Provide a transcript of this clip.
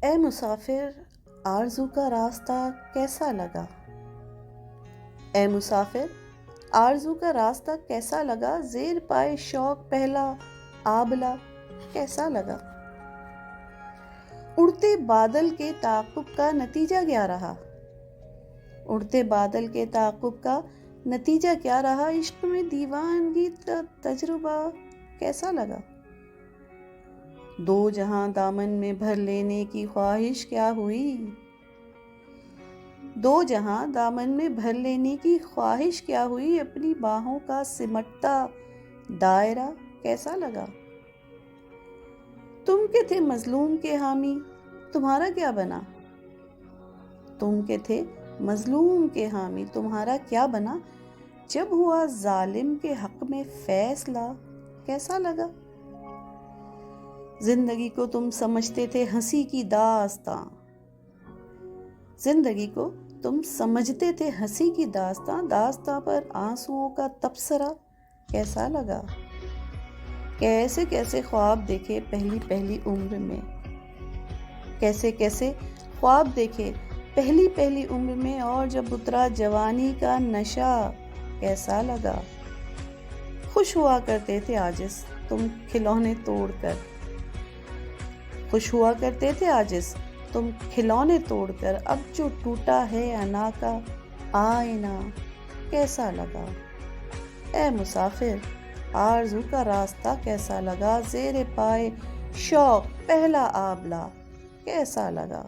اے مسافر، آرزو کا راستہ کیسا لگا؟ اے مسافر، آرزو کا راستہ کیسا لگا؟ زیر پائے شوق پہلا آبلہ کیسا لگا؟ اڑتے بادل کے تعاقب کا نتیجہ کیا رہا؟ اڑتے بادل کے تعاقب کا نتیجہ کیا رہا؟ عشق میں دیوانگی کا تجربہ کیسا لگا؟ دو جہاں دامن میں بھر لینے کی خواہش کیا ہوئی؟ دو جہاں دامن میں بھر لینے کی خواہش کیا ہوئی؟ اپنی باہوں کا سمٹتا دائرہ کیسا لگا؟ تم کے تھے مظلوم کے حامی، تمہارا کیا بنا؟ تم کے تھے مظلوم کے حامی، تمہارا کیا بنا؟ جب ہوا ظالم کے حق میں فیصلہ کیسا لگا؟ زندگی کو تم سمجھتے تھے ہنسی کی داستاں، زندگی کو تم سمجھتے تھے ہنسی کی داستاں، داستاں پر آنسوؤں کا تبصرہ کیسا لگا؟ کیسے کیسے خواب دیکھے پہلی پہلی عمر میں، کیسے کیسے خواب دیکھے پہلی پہلی عمر میں، اور جب اترا جوانی کا نشہ کیسا لگا؟ خوش ہوا کرتے تھے عاجز تم کھلونے توڑ کر، خوش ہوا کرتے تھے عاجز تم کھلونے توڑ کر، اب جو ٹوٹا ہے انا کا آئینہ کیسا لگا؟ اے مسافر، آرزو کا راستہ کیسا لگا؟ زیر پائے شوق پہلا آبلہ کیسا لگا؟